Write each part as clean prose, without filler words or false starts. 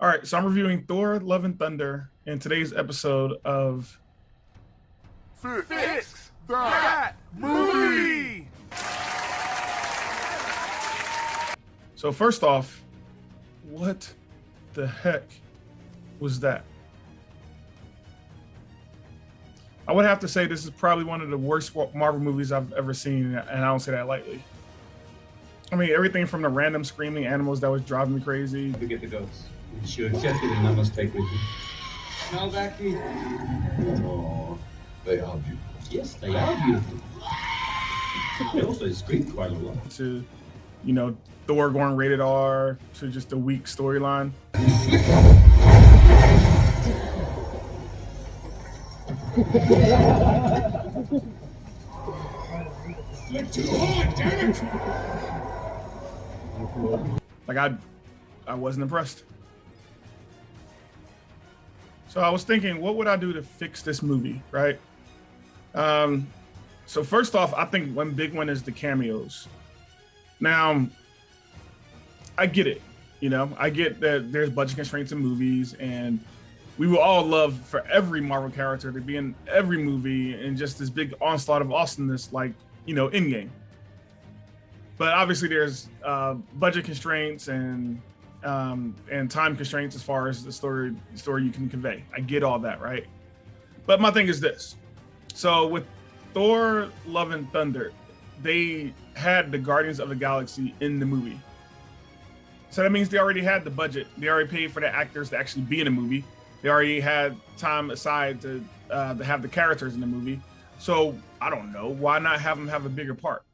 All right, so I'm reviewing Thor: Love and Thunder in today's episode of Fix that movie! So first off, what the heck was that? I would have to say this is probably one of the worst Marvel movies I've ever seen, and I don't say that lightly. I mean, everything from the random screaming animals that was driving me crazy. Forget the ghosts. You accept it and I must take with you. Now back here. Oh, they are beautiful. Yes, they are beautiful. They also scream quite a lot. To, Thor going rated R, to just a weak storyline. Flick too hard, damn it! Like I wasn't impressed. So I was thinking, what would I do to fix this movie, right? So first off, I think one big one is the cameos. Now, I get it, I get that there's budget constraints in movies, and we would all love for every Marvel character to be in every movie and just this big onslaught of awesomeness, like, Endgame. But obviously there's budget constraints and time constraints as far as the story you can convey. I get all that, right? But my thing is this. So with Thor: Love and Thunder, they had the Guardians of the Galaxy in the movie. So that means they already had the budget. They already paid for the actors to actually be in a movie. They already had time aside to have the characters in the movie. So I don't know, why not have them have a bigger part?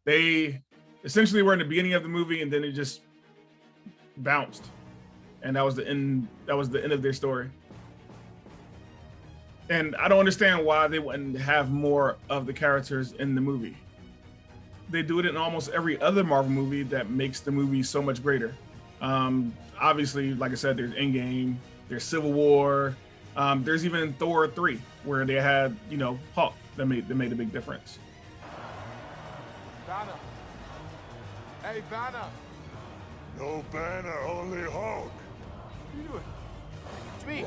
They essentially were in the beginning of the movie and then it just bounced, and that was the end of their story. And I don't understand why they wouldn't have more of the characters in the movie. They do it in almost every other Marvel movie that makes the movie so much greater. Obviously, like I said, there's Endgame, there's Civil War, there's even Thor 3, where they had, Hulk that made a big difference. Banner. Hey, Banner. No Banner, only Hulk. What are you doing? It's me.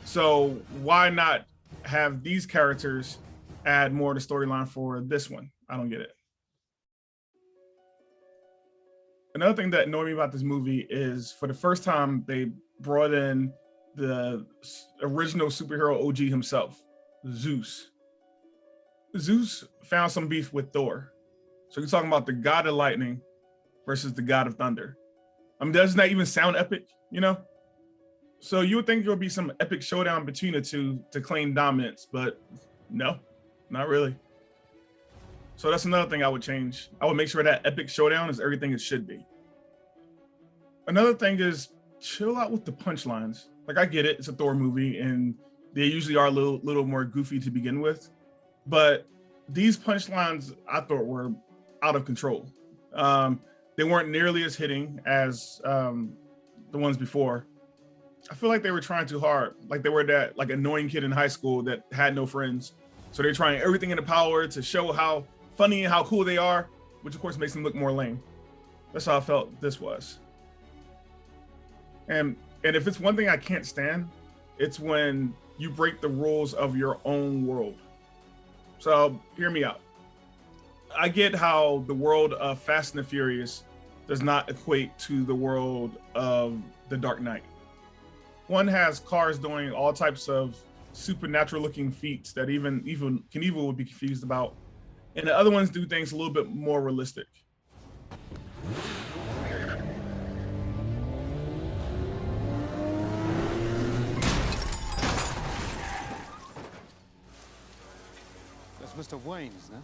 So why not have these characters add more to the storyline for this one? I don't get it. Another thing that annoyed me about this movie is, for the first time, they brought in the original superhero OG himself, Zeus. Zeus found some beef with Thor. So you're talking about the god of lightning versus the god of thunder. I mean, doesn't that even sound epic, So you would think there would be some epic showdown between the two to claim dominance, but no, not really. So that's another thing I would change. I would make sure that epic showdown is everything it should be. Another thing is, chill out with the punchlines. Like, I get it, it's a Thor movie and they usually are a little more goofy to begin with, but these punchlines I thought were out of control. They weren't nearly as hitting as the ones before. I feel like they were trying too hard. Like they were that annoying kid in high school that had no friends. So they're trying everything in the power to show how funny and how cool they are, which of course makes them look more lame. That's how I felt this was. And if it's one thing I can't stand, it's when you break the rules of your own world. So hear me out. I get how the world of Fast and the Furious does not equate to the world of The Dark Knight. One has cars doing all types of supernatural looking feats that even Knievel would be confused about. And the other ones do things a little bit more realistic. That's Mr. Wayne, isn't it?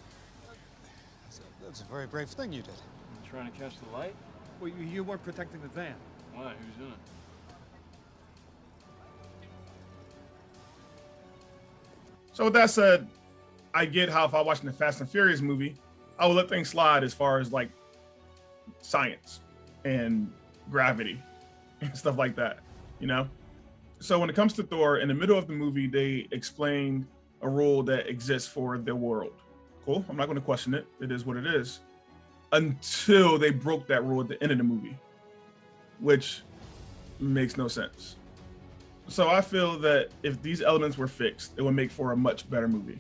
That's a very brave thing you did. Trying to catch the light? Well, you weren't protecting the van. Why? Who's doing it? So with that said, I get how if I watch the Fast and Furious movie, I will let things slide as far as like science and gravity and stuff like that, So when it comes to Thor, in the middle of the movie, they explain a rule that exists for their world. Cool, I'm not going to question it. It is what it is. Until they broke that rule at the end of the movie. which makes no sense. So I feel that if these elements were fixed, it would make for a much better movie.